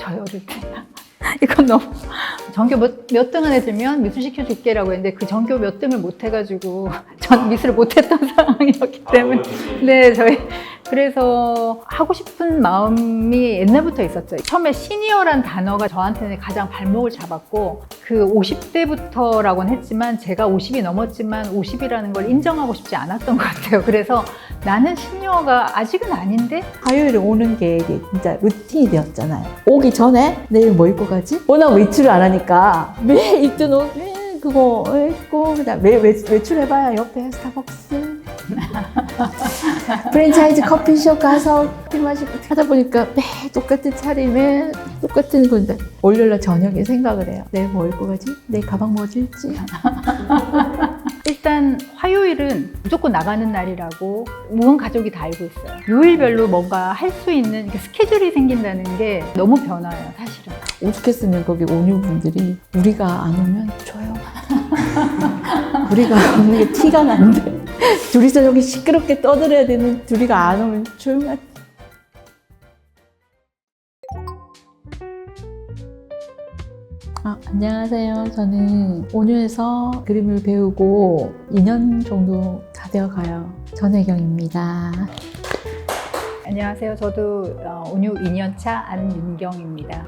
저희 어릴 때. 이건 너무 전교 몇 등 안에 들면 미술 시켜줄게라고 했는데 그 전교 몇 등을 못 해가지고 전 미술을 못했던 상황이었기 때문에 네 저희 그래서 하고 싶은 마음이 옛날부터 있었죠. 처음에 시니어란 단어가 저한테는 가장 발목을 잡았고 그 50대부터라고는 했지만 제가 50이 넘었지만 50이라는 걸 인정하고 싶지 않았던 것 같아요. 그래서 나는 시니어가 아직은 아닌데 화요일에 오는 게 이게 진짜 루틴이 되었잖아요. 오기 전에 내일 뭐 입고 가지? 워낙 외출을 안 하니까 매일 입던 옷 그거 입고 그다음 매일 외출해봐야 옆에 스타벅스 프랜차이즈 커피숍 가서 커피 마시고 하다 보니까 매일 똑같은 차림에 똑같은 건데 월요일날 저녁에 생각을 해요. 내일 뭐 입고 가지? 내일 가방 뭐 줄지? 일단 화요일은 무조건 나가는 날이라고 모든 가족이 다 알고 있어요. 요일별로 뭔가 할 수 있는 스케줄이 생긴다는 게 너무 변화예요, 사실은. 오죽했으면 거기 온유분들이 우리가 안 오면 조용. 우리가 오는 게 티가 나는데 둘이서 여기 시끄럽게 떠들어야 되는 둘이가 안 오면 조용하지. 안녕하세요. 저는 온유에서 그림을 배우고 2년 정도 다 되어가요. 전혜경입니다. 안녕하세요. 저도 온유 2년차 안윤경입니다.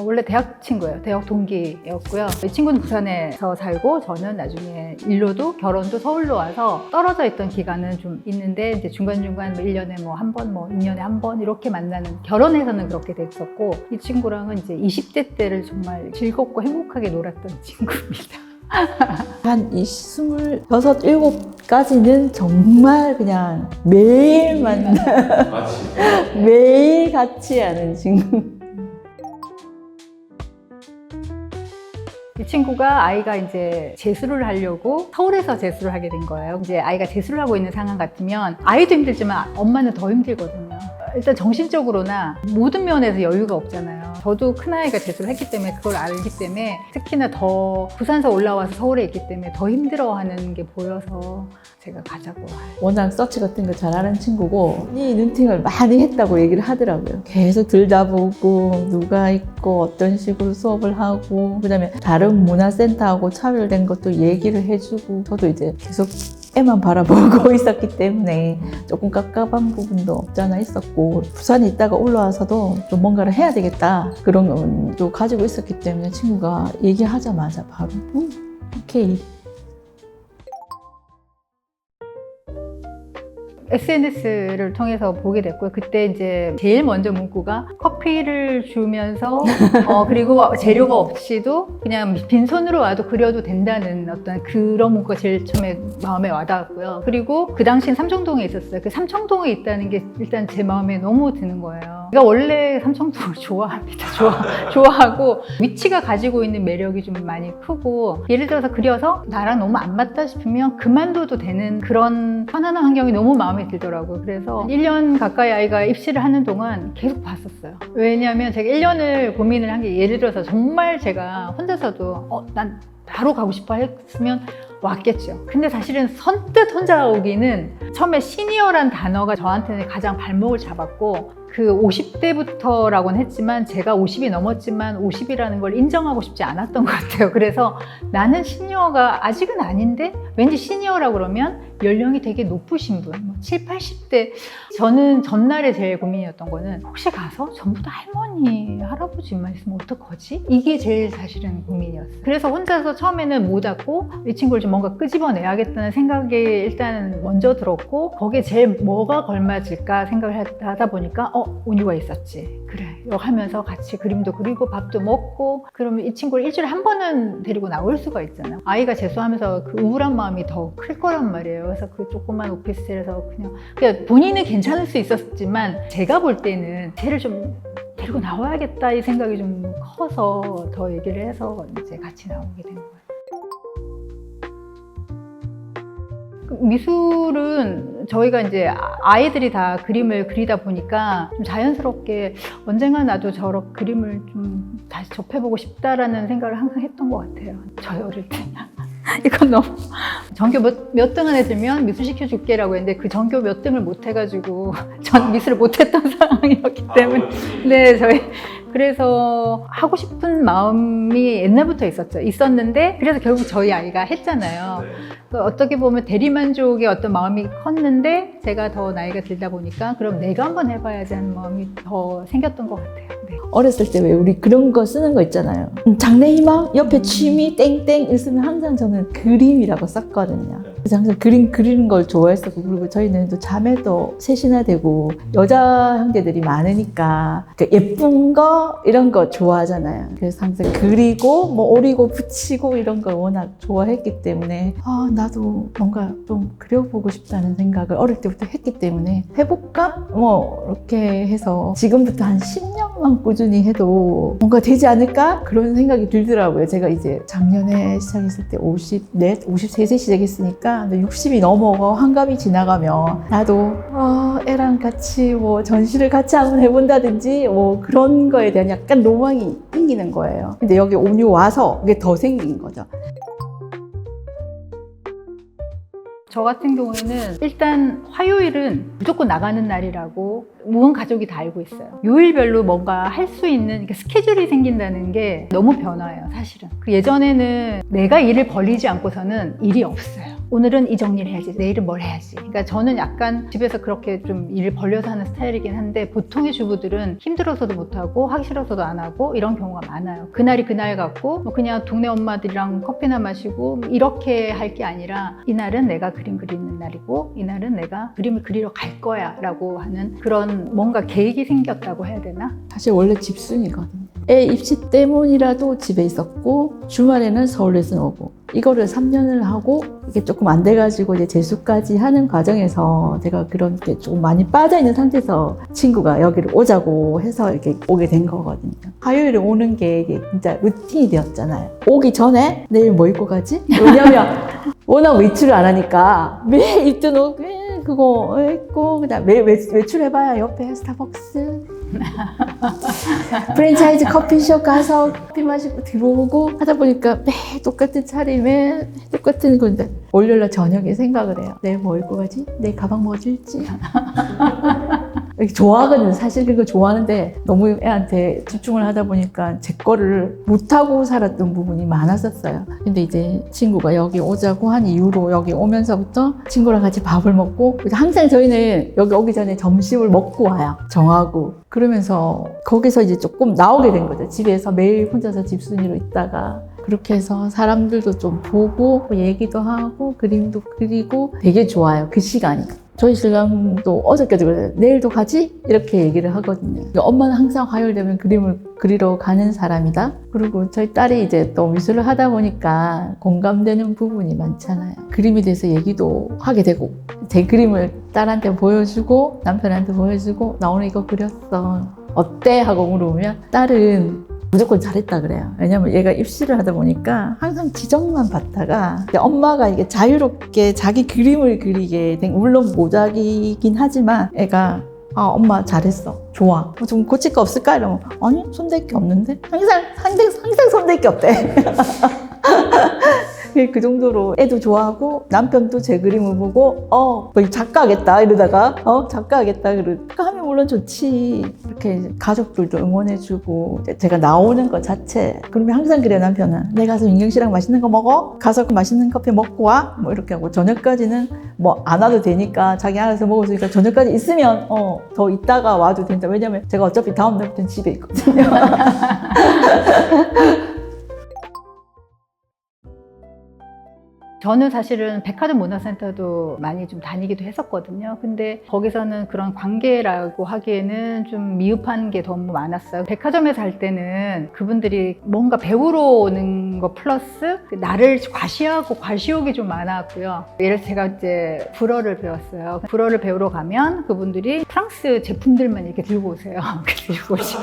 원래 대학 친구예요. 대학 동기였고요. 이 친구는 부산에서 살고 저는 나중에 일로도 결혼도 서울로 와서 떨어져 있던 기간은 좀 있는데 이제 중간중간 1년에 한 번, 2년에 한 번 이렇게 만나는 결혼해서는 그렇게 됐었고 이 친구랑은 이제 20대 때를 정말 즐겁고 행복하게 놀았던 친구입니다. 한 26, 7까지는 정말 그냥 매일 만나 매일 같이 하는 친구. 이 친구가 아이가 이제 재수를 하려고 서울에서 재수를 하게 된 거예요. 이제 아이가 재수를 하고 있는 상황 같으면 아이도 힘들지만 엄마는 더 힘들거든요. 일단 정신적으로나 모든 면에서 여유가 없잖아요. 저도 큰아이가 재수를 했기 때문에 그걸 알기 때문에 특히나 더 부산에서 올라와서 서울에 있기 때문에 더 힘들어하는 게 보여서 제가 가자고 워낙 서치 같은 거 잘하는 친구고 이 눈팅을 많이 했다고 얘기를 하더라고요. 계속 들다보고 누가 있고 어떤 식으로 수업을 하고 그다음에 다른 문화센터하고 차별된 것도 얘기를 해주고 저도 이제 계속 애만 바라보고 있었기 때문에 조금 깝깝한 부분도 없잖아 있었고 부산에 있다가 올라와서도 좀 뭔가를 해야 되겠다 그런 것도 가지고 있었기 때문에 친구가 얘기하자마자 바로 오케이. SNS를 통해서 보게 됐고요. 그때 이제 제일 먼저 문구가 커피를 주면서 그리고 재료가 없이도 그냥 빈손으로 와도 그려도 된다는 어떤 그런 문구가 제일 처음에 마음에 와닿았고요. 그리고 그 당시엔 삼청동에 있었어요. 그 삼청동에 있다는 게 일단 제 마음에 너무 드는 거예요. 제가 원래 삼청동을 좋아합니다. 좋아하고 위치가 가지고 있는 매력이 좀 많이 크고 예를 들어서 그려서 나랑 너무 안 맞다 싶으면 그만둬도 되는 그런 편안한 환경이 너무 마음에 들더라고요. 그래서 1년 가까이 아이가 입시를 하는 동안 계속 봤었어요. 왜냐하면 제가 1년을 고민을 한 게 예를 들어서 정말 제가 혼자서도 난 바로 가고 싶어 했으면 왔겠죠. 근데 사실은 선뜻 혼자 오기는 처음에 시니어란 단어가 저한테는 가장 발목을 잡았고 그 50대부터라고는 했지만 제가 50이 넘었지만 50이라는 걸 인정하고 싶지 않았던 것 같아요. 그래서 나는 시니어가 아직은 아닌데 왠지 시니어라고 그러면 연령이 되게 높으신 분, 7, 80대. 저는 전날에 제일 고민이었던 거는 혹시 가서 전부 다 할머니, 할아버지만 있으면 어떡하지? 이게 제일 사실은 고민이었어요. 그래서 혼자서 처음에는 못 왔고 이 친구를 좀 뭔가 끄집어내야겠다는 생각이 일단 먼저 들었고 거기에 제일 뭐가 걸맞을까 생각을 하다 보니까 온유가 있었지. 그래. 하면서 같이 그림도 그리고 밥도 먹고 그러면 이 친구를 일주일에 한 번은 데리고 나올 수가 있잖아요. 아이가 재수하면서 그 우울한 마음이 더 클 거란 말이에요. 그래서 그 조그만 오피스텔에서 그냥 본인은 괜찮을 수 있었지만 제가 볼 때는 쟤를 좀 데리고 나와야겠다 이 생각이 좀 커서 더 얘기를 해서 이제 같이 나오게 된 거예요. 미술은 저희가 이제 아이들이 다 그림을 그리다 보니까 좀 자연스럽게 언젠가 나도 저런 그림을 좀 다시 접해보고 싶다라는 생각을 항상 했던 것 같아요. 저희 어릴 때. 이건 너무 전교 몇 등 안에 들면 미술 시켜줄게라고 했는데 그 전교 몇 등을 못 해가지고 전 미술을 못했던 상황이었기 때문에 네 저희 그래서 하고 싶은 마음이 옛날부터 있었는데 그래서 결국 저희 아이가 했잖아요. 어떻게 보면 대리만족의 어떤 마음이 컸는데 제가 더 나이가 들다 보니까 그럼 내가 한번 해봐야지 하는 마음이 더 생겼던 것 같아요. 네. 어렸을 때 왜 우리 그런 거 쓰는 거 있잖아요. 장래희망 옆에 취미 땡땡 있으면 항상 저는 그림이라고 썼거든요. 그래서 항상 그림 그리는 걸 좋아했었고 그리고 저희는 또 자매도 셋이나 되고 여자 형제들이 많으니까 예쁜 거 이런 거 좋아하잖아요. 그래서 항상 그리고 뭐 오리고 붙이고 이런 걸 워낙 좋아했기 때문에 나도 뭔가 좀 그려보고 싶다는 생각을 어릴 때부터 했기 때문에 해볼까? 뭐 이렇게 해서 지금부터 한 10년만 꾸준히 해도 뭔가 되지 않을까? 그런 생각이 들더라고요. 제가 이제 작년에 시작했을 때 53세 시작했으니까 60이 넘어가 환갑이 지나가면 나도 애랑 같이 뭐 전시를 같이 한번 해본다든지 뭐 그런 거에 대한 약간 로망이 생기는 거예요. 근데 여기 오늘 와서 이게 더 생긴 거죠. 저 같은 경우에는 일단 화요일은 무조건 나가는 날이라고 온 가족이 다 알고 있어요. 요일별로 뭔가 할 수 있는 스케줄이 생긴다는 게 너무 변화예요, 사실은. 예전에는 내가 일을 벌리지 않고서는 일이 없어요. 오늘은 이 정리를 해야지, 내일은 뭘 해야지. 그러니까 저는 약간 집에서 그렇게 좀 일을 벌려서 하는 스타일이긴 한데 보통의 주부들은 힘들어서도 못하고 하기 싫어서도 안 하고 이런 경우가 많아요. 그날이 그날 같고 뭐 그냥 동네 엄마들이랑 커피나 마시고 이렇게 할 게 아니라 이날은 내가 그림 그리는 날이고 이날은 내가 그림을 그리러 갈 거야 라고 하는 그런 뭔가 계획이 생겼다고 해야 되나? 사실 원래 집순이거든요. 애 입시 때문이라도 집에 있었고 주말에는 서울 레슨 오고 이거를 3년을 하고 이게 조금 안 돼가지고 이제 재수까지 하는 과정에서 제가 그런 게 조금 많이 빠져있는 상태에서 친구가 여기를 오자고 해서 이렇게 오게 된 거거든요. 화요일에 오는 게 이게 진짜 루틴이 되었잖아요. 오기 전에 내일 뭐 입고 가지? 왜냐면 워낙 외출을 안 하니까 매일 입던 옷 그거 입고 그다음 매일 외출해봐야 옆에 스타벅스 프랜차이즈 커피숍 가서 커피 마시고 들어오고 하다 보니까 매일 똑같은 차림에 똑같은 건데 월요일날 저녁에 생각을 해요. 내일 뭐 입고 가지? 내일 가방 뭐 줄지? 좋아하거든요. 사실 그거 좋아하는데 너무 애한테 집중을 하다 보니까 제 거를 못하고 살았던 부분이 많았었어요. 근데 이제 친구가 여기 오자고 한 이후로 여기 오면서부터 친구랑 같이 밥을 먹고 항상 저희는 여기 오기 전에 점심을 먹고 와요. 정하고. 그러면서 거기서 이제 조금 나오게 된 거죠. 집에서 매일 혼자서 집순이로 있다가 그렇게 해서 사람들도 좀 보고 얘기도 하고 그림도 그리고 되게 좋아요. 그 시간이. 저희 신랑도 어저께도 그래요. 내일도 가지? 이렇게 얘기를 하거든요. 엄마는 항상 화요일 되면 그림을 그리러 가는 사람이다. 그리고 저희 딸이 이제 또 미술을 하다 보니까 공감되는 부분이 많잖아요. 그림에 대해서 얘기도 하게 되고 제 그림을 딸한테 보여주고 남편한테 보여주고 나 오늘 이거 그렸어. 어때? 하고 물어보면 딸은 무조건 잘했다 그래요. 왜냐면 얘가 입시를 하다 보니까 항상 지적만 받다가 엄마가 이게 자유롭게 자기 그림을 그리게 된 물론 모작이긴 하지만 애가 엄마 잘했어. 좋아. 좀 고칠 거 없을까? 이러면 아니 손댈 게 없는데? 항상 손댈 게 없대. 그 정도로 애도 좋아하고 남편도 제 그림을 보고 뭐 작가하겠다 이러다가 작가하겠다 그러니까 하면 물론 좋지. 이렇게 가족들도 응원해주고 제가 나오는 것 자체 그러면 항상 그래요. 남편은 내가 가서 윤경 씨랑 맛있는 거 먹어? 가서 그 맛있는 커피 먹고 와? 뭐 이렇게 하고 저녁까지는 뭐 안 와도 되니까 자기 알아서 먹었으니까 저녁까지 있으면 더 있다가 와도 된다. 왜냐면 제가 어차피 다음 날부터는 집에 있거든요. 저는 사실은 백화점 문화센터도 많이 좀 다니기도 했었거든요. 근데 거기서는 그런 관계라고 하기에는 좀 미흡한 게 너무 많았어요. 백화점에서 할 때는 그분들이 뭔가 배우러 오는 거 플러스 나를 과시하고 과시욕이 좀 많았고요. 예를 들어 제가 이제 불어를 배웠어요. 불어를 배우러 가면 그분들이 프랑스 제품들만 이렇게 들고 오세요. 들고 오시고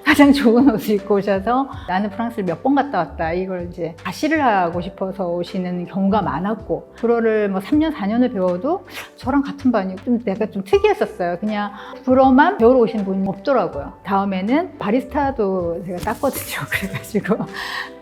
가장 좋은 옷을 입고 오셔서 나는 프랑스를 몇 번 갔다 왔다. 이걸 이제 과시를 하고 싶어서 오시는 경우가 나이가 많았고 불어를 뭐 3년 4년을 배워도 저랑 같은 반이고 좀 약간 좀 특이했었어요. 그냥 불어만 배우러 오신 분이 없더라고요. 다음에는 바리스타도 제가 땄거든요. 그래가지고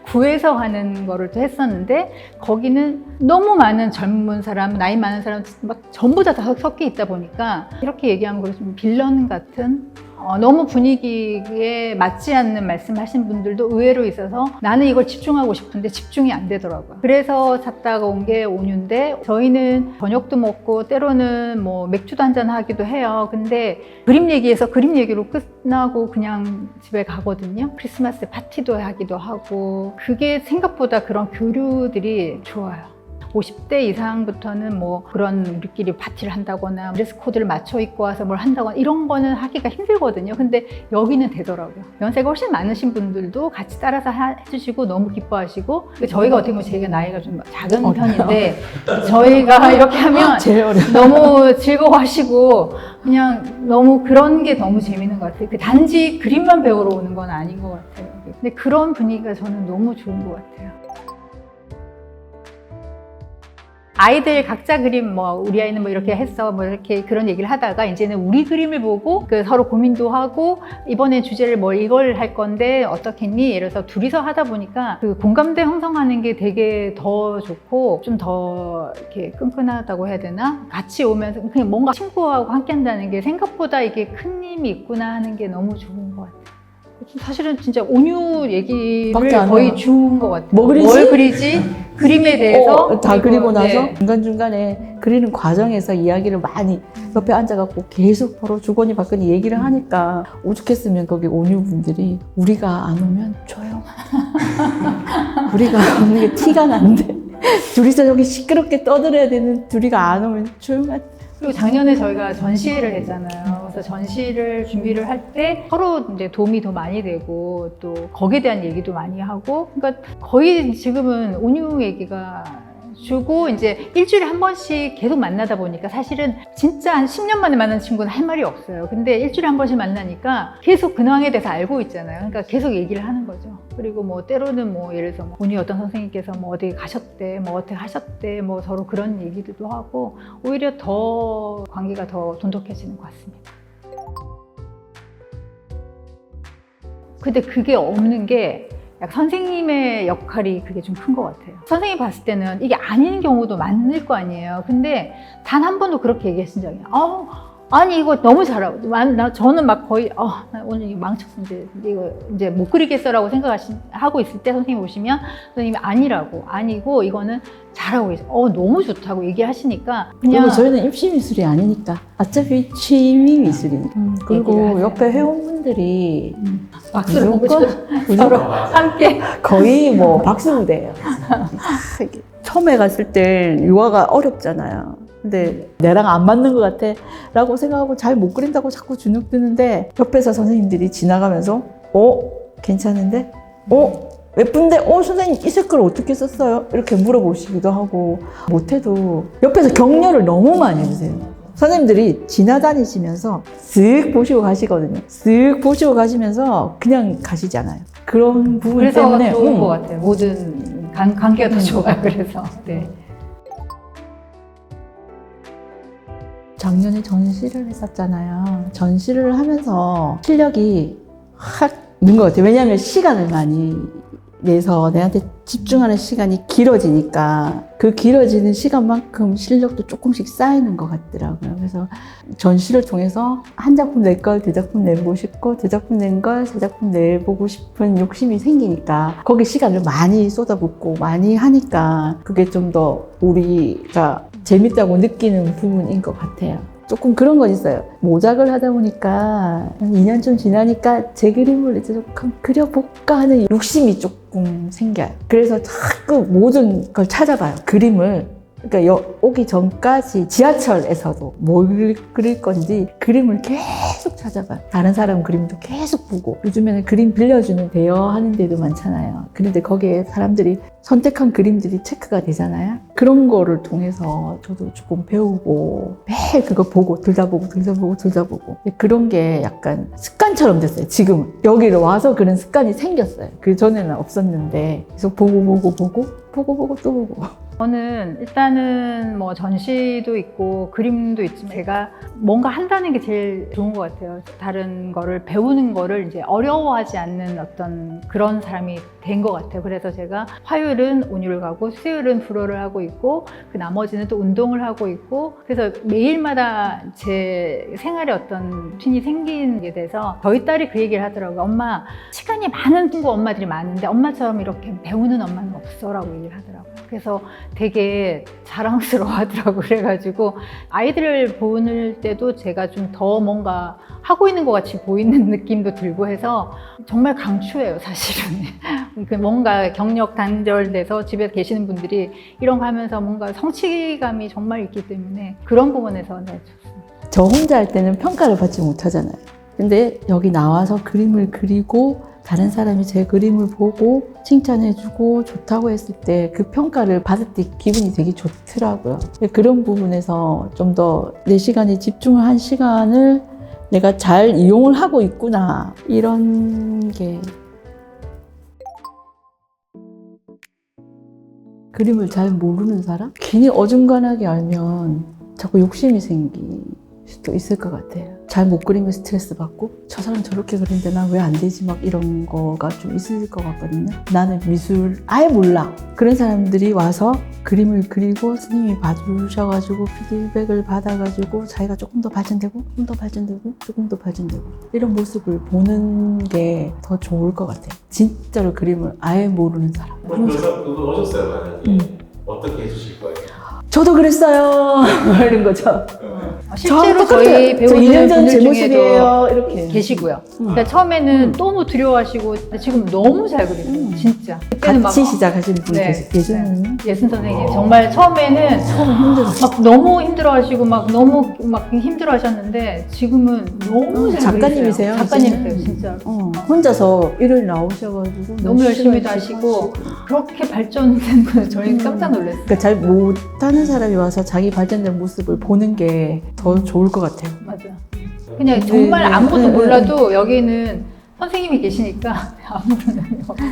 구에서 하는 거를 또 했었는데 거기는 너무 많은 젊은 사람, 나이 많은 사람 막 전부 다 섞여 있다 보니까 이렇게 얘기하면 그래서 좀 빌런 같은 너무 분위기에 맞지 않는 말씀하신 분들도 의외로 있어서 나는 이걸 집중하고 싶은데 집중이 안 되더라고요. 그래서 찾다가 온 게 온유인데 저희는 저녁도 먹고 때로는 뭐 맥주도 한잔 하기도 해요. 근데 그림 얘기해서 그림 얘기로 끝나고 그냥 집에 가거든요. 크리스마스 파티도 하기도 하고 그게 생각보다 그런 교류들이 좋아요. 50대 이상부터는 뭐 그런 우리끼리 파티를 한다거나 드레스 코드를 맞춰 입고 와서 뭘 한다거나 이런 거는 하기가 힘들거든요. 근데 여기는 되더라고요. 연세가 훨씬 많으신 분들도 같이 따라서 해주시고 너무 기뻐하시고 저희가 어떻게 보면 제가 나이가 좀 작은 편인데 저희가 이렇게 하면 제일 어려워. 너무 즐거워하시고 그냥 너무 그런 게 너무 재밌는 것 같아요. 그 단지 그림만 배우러 오는 건 아닌 것 같아요. 근데 그런 분위기가 저는 너무 좋은 것 같아요. 아이들 각자 그림 뭐 우리 아이는 뭐 이렇게 했어 뭐 이렇게 그런 얘기를 하다가 이제는 우리 그림을 보고 그 서로 고민도 하고 이번에 주제를 뭐 이걸 할 건데 어떻겠니? 이래서 둘이서 하다 보니까 그 공감대 형성하는 게 되게 더 좋고 좀 더 이렇게 끈끈하다고 해야 되나? 같이 오면서 그냥 뭔가 친구하고 함께 한다는 게 생각보다 이게 큰 힘이 있구나 하는 게 너무 좋은 것 같아요. 사실은 진짜 온유 얘기를 거의 준 것 같아요. 뭐 그리지? 뭘 그리지? 그림에 대해서 다 그리고 나서 네. 중간중간에 그리는 과정에서 이야기를 많이 옆에 앉아갖고 계속 서로 주거니 받거니 얘기를 하니까 오죽했으면 거기 온유분들이 우리가 안 오면 조용 우리가 안 오는 게 티가 나는데 둘이서 여기 시끄럽게 떠들어야 되는 둘이가 안 오면 조용하지. 그리고 작년에 저희가 전시회를 했잖아요. 그래서 전시를 준비를 할 때 서로 이제 도움이 더 많이 되고 또 거기에 대한 얘기도 많이 하고 그러니까 거의 지금은 온유 얘기가 주고 이제 일주일에 한 번씩 계속 만나다 보니까 사실은 진짜 한 10년 만에 만난 친구는 할 말이 없어요. 근데 일주일에 한 번씩 만나니까 계속 근황에 대해서 알고 있잖아요. 그러니까 계속 얘기를 하는 거죠. 그리고 뭐 때로는 뭐 예를 들어서 온유 어떤 선생님께서 뭐 어디 가셨대, 뭐 어떻게 하셨대, 뭐 서로 그런 얘기들도 하고 오히려 더 관계가 더 돈독해지는 것 같습니다. 근데 그게 없는 게 약 선생님의 역할이 그게 좀 큰 것 같아요. 선생님이 봤을 때는 이게 아닌 경우도 많을 거 아니에요. 근데 단 한 번도 그렇게 얘기하신 적이 아니 이거 너무 잘하고 저는 막 거의 나 오늘 이거 망쳤어 이거 이제 못 그리겠어라고 하고 있을 때 선생님 오시면 선생님이 아니고 이거는 잘하고 있어. 너무 좋다고 얘기하시니까 그냥 그리고 저희는 입시 미술이 아니니까 어차피 취미 미술이니까 그리고 옆에 회원분들이 박수를 무조건 서로 함께 거의 뭐 박수 무대예요. 처음에 갔을 때 유아가 어렵잖아요. 근데 내랑 안 맞는 것 같아 라고 생각하고 잘 못 그린다고 자꾸 주눅 드는데 옆에서 선생님들이 지나가면서 괜찮은데? 예쁜데? 선생님 이 색깔 어떻게 썼어요? 이렇게 물어보시기도 하고 못해도 옆에서 격려를 너무 많이 해주세요. 선생님들이 지나다니시면서 쓱 보시고 가시거든요. 쓱 보시고 가시면서 그냥 가시잖아요. 그런 부분 그래서 때문에 좋은 것 같아요. 모든 관계가 더 좋아요. 그래서 네. 작년에 전시를 했었잖아요. 전시를 하면서 실력이 확 는 것 같아요. 왜냐하면 시간을 많이 내서 내한테 집중하는 시간이 길어지니까 그 길어지는 시간만큼 실력도 조금씩 쌓이는 것 같더라고요. 그래서 전시를 통해서 한 작품 낼 걸 두 작품 내보고 싶고 두 작품 낸 걸 세 작품 내보고 싶은 욕심이 생기니까 거기 시간을 많이 쏟아붓고 많이 하니까 그게 좀 더 우리가 재밌다고 느끼는 부분인 것 같아요. 조금 그런 건 있어요. 모작을 하다 보니까 한 2년 좀 지나니까 제 그림을 이제 조금 그려볼까 하는 욕심이 조금 생겨요. 그래서 자꾸 모든 걸 찾아봐요. 그림을. 그러니까 오기 전까지 지하철에서도 뭘 그릴 건지 그림을 계속 찾아봐요. 다른 사람 그림도 계속 보고 요즘에는 그림 빌려주는 대여하는 데도 많잖아요. 그런데 거기에 사람들이 선택한 그림들이 체크가 되잖아요. 그런 거를 통해서 저도 조금 배우고 매일 그거 보고 둘 다 보고 그런 게 약간 습관처럼 됐어요. 지금은 여기를 와서 그런 습관이 생겼어요. 그 전에는 없었는데 계속 보고 또 보고 저는 일단은 뭐 전시도 있고 그림도 있지만 제가 뭔가 한다는 게 제일 좋은 것 같아요. 다른 거를 배우는 거를 이제 어려워하지 않는 어떤 그런 사람이 된 것 같아요. 그래서 제가 화요일은 온유를 가고 수요일은 불어를 하고 있고 그 나머지는 또 운동을 하고 있고 그래서 매일마다 제 생활에 어떤 루틴이 생기는 게 돼서 저희 딸이 그 얘기를 하더라고요. 엄마 시간이 많은 친구 엄마들이 많은데 엄마처럼 이렇게 배우는 엄마는 없어라고 얘기를 하더라고요. 그래서 되게 자랑스러워 하더라고요. 그래가지고 아이들을 보는 때도 제가 좀 더 뭔가 하고 있는 것 같이 보이는 느낌도 들고 해서 정말 강추해요, 사실은. 뭔가 경력 단절돼서 집에 계시는 분들이 이런 거 하면서 뭔가 성취감이 정말 있기 때문에 그런 부분에서 네, 좋습니다. 저 혼자 할 때는 평가를 받지 못하잖아요. 근데 여기 나와서 그림을 그리고 다른 사람이 제 그림을 보고 칭찬해주고 좋다고 했을 때 그 평가를 받을 때 기분이 되게 좋더라고요. 그런 부분에서 좀 더 내 시간에 집중을 한 시간을 내가 잘 이용을 하고 있구나, 이런 게. 그림을 잘 모르는 사람? 괜히 어중간하게 알면 자꾸 욕심이 생길 수도 있을 것 같아요. 잘 못 그리면 스트레스 받고 저 사람 저렇게 그리는데 난 왜 안 되지, 막 이런 거가 좀 있을 것 같거든요. 나는 미술 아예 몰라. 그런 사람들이 와서 그림을 그리고 선생님이 봐주셔가지고 피드백을 받아가지고 자기가 조금 더 발전되고 조금 더 발전되고 조금 더 발전되고 이런 모습을 보는 게 더 좋을 것 같아요. 진짜로 그림을 아예 모르는 사람. 그래서 그분 오셨어요, 만약에. 어떻게 해주실 거예요? 저도 그랬어요. 이런 거죠. 실제로 똑같아요. 저희 저 2년 배우는 전 제 분들 모습이에요. 중에도 이렇게 계시고요. 그러니까 처음에는 너무 두려워하시고 지금 너무 잘 그리세요. 진짜. 그때는 같이 막 시작하시는 분이 계시는. 예순 선생님 정말 처음에는 막 너무 힘들어하시고 막 너무 막 힘들어하셨는데 지금은 너무 잘 작가님이세요? 그리세요. 작가님이세요, 이제는. 진짜. 혼자서 일을 나오셔가지고 너무 열심히도 하시고 그렇게 발전된 건 저희 깜짝 놀랐어요. 그러니까 잘 못하는 사람이 와서 자기 발전된 모습을 보는 게 더 좋을 것 같아요. 맞아. 그냥 정말 네, 네. 아무것도 몰라도 여기는 선생님이 계시니까 아무런 의미 없어.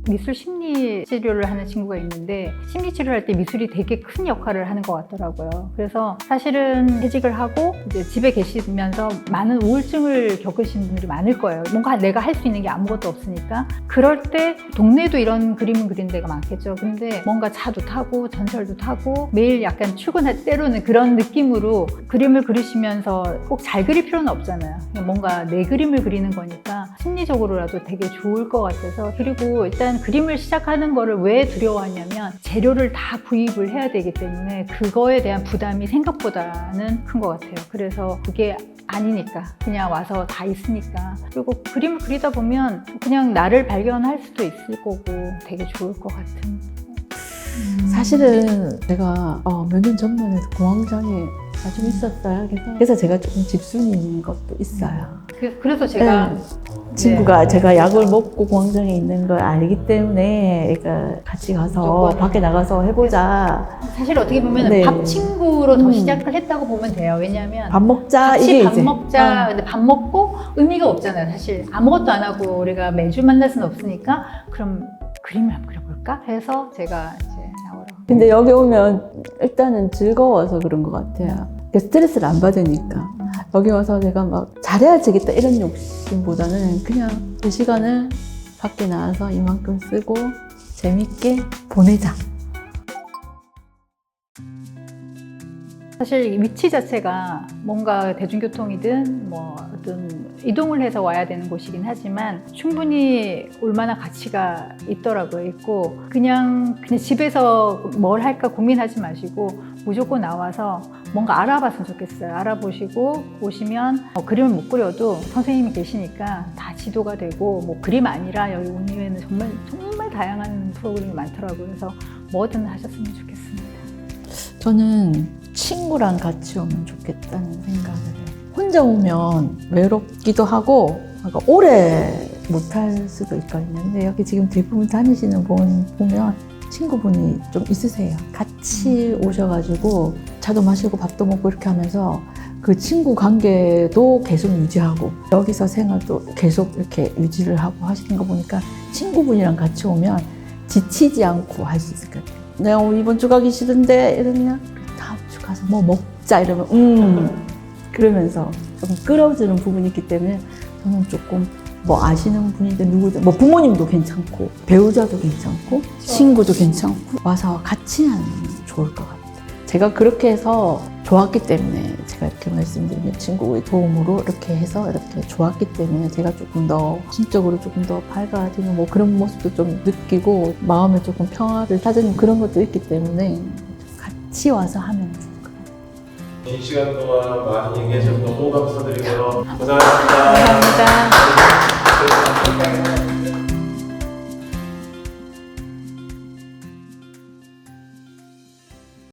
미술 심리 치료를 하는 친구가 있는데 심리 치료를 할 때 미술이 되게 큰 역할을 하는 것 같더라고요. 그래서 사실은 퇴직을 하고 이제 집에 계시면서 많은 우울증을 겪으신 분들이 많을 거예요. 뭔가 내가 할 수 있는 게 아무것도 없으니까. 그럴 때 동네도 이런 그림을 그리는 데가 많겠죠. 근데 뭔가 차도 타고 전철도 타고 매일 약간 출근할 때로는 그런 느낌으로 그림을 그리시면서 꼭 잘 그릴 필요는 없잖아요. 그냥 뭔가 내 그림을 그리는 거니까 심리적으로라도 되게 좋을 것 같아서. 그리고 일단 그림을 시작하는 거를 왜 두려워하냐면 재료를 다 구입을 해야 되기 때문에 그거에 대한 부담이 생각보다는 큰 것 같아요. 그래서 그게 아니니까 그냥 와서 다 있으니까. 그리고 그림을 그리다 보면 그냥 나를 발견할 수도 있을 거고 되게 좋을 것 같은. 사실은 제가 몇 년 전만 해도 공황장애 좀 있었어요. 그래서 제가 조금 집순이인 것도 있어요. 그래서 제가 친구가 제가 약을 먹고 공황장애 있는 걸 알기 때문에 그러니까 같이 가서 밖에 나가서 해보자. 사실 어떻게 보면 네. 밥 친구로 더 시작을 했다고 보면 돼요. 왜냐하면 밥 먹자, 같이 이게 밥 이제 먹자. 근데 밥 먹고 의미가 없잖아요. 사실 아무것도 안 하고 우리가 매주 만날 수는 없으니까 그럼 그림을 한번 그려볼까 해서 제가 이제 나오라고. 근데 여기 오면 일단은 즐거워서 그런 것 같아요. 스트레스를 안 받으니까. 여기 와서 내가 막 잘해야 되겠다 이런 욕심보다는 그냥 그 시간을 밖에 나와서 이만큼 쓰고 재밌게 보내자. 사실 위치 자체가 뭔가 대중교통이든 뭐 어떤 이동을 해서 와야 되는 곳이긴 하지만 충분히 얼마나 가치가 있더라고요. 있고 그냥 집에서 뭘 할까 고민하지 마시고 무조건 나와서 뭔가 알아봤으면 좋겠어요. 알아보시고 오시면 그림을 못 그려도 선생님이 계시니까 다 지도가 되고 뭐 그림 아니라 여기 온유에는 정말 다양한 프로그램이 많더라고요. 그래서 뭐든 하셨으면 좋겠습니다. 저는 친구랑 같이 오면 좋겠다는 생각을 해요. 혼자 오면 외롭기도 하고 그러니까 오래 못할 수도 있거든요. 근데 여기 지금 대부분 다니시는 분 보면 친구분이 좀 있으세요. 같이 오셔가지고 차도 마시고 밥도 먹고 이렇게 하면서 그 친구 관계도 계속 유지하고 여기서 생활도 계속 이렇게 유지를 하고 하시는 거 보니까 친구분이랑 같이 오면 지치지 않고 할 수 있을 것 같아요. 내가 오늘 이번 주 가기 싫은데 이러면 다음 주 가서 뭐 먹자 이러면 그러면서 좀 끌어주는 부분이 있기 때문에 저는 조금 뭐 아시는 분이든 누구든 뭐 부모님도 괜찮고 배우자도 괜찮고 친구도 괜찮고 와서 같이 하면 좋을 것 같아요. 제가 그렇게 해서 좋았기 때문에 제가 이렇게 말씀드리면 친구의 도움으로 이렇게 해서 이렇게 좋았기 때문에 제가 조금 더 심적으로 조금 더 밝아지는 뭐 그런 모습도 좀 느끼고 마음에 조금 평화를 찾는 그런 것도 있기 때문에 같이 와서 하면 좋을 것 같아요. 긴 시간 동안 많이 얘기해 주셔서 너무 감사드리고요. 고생하셨습니다. 감사합니다.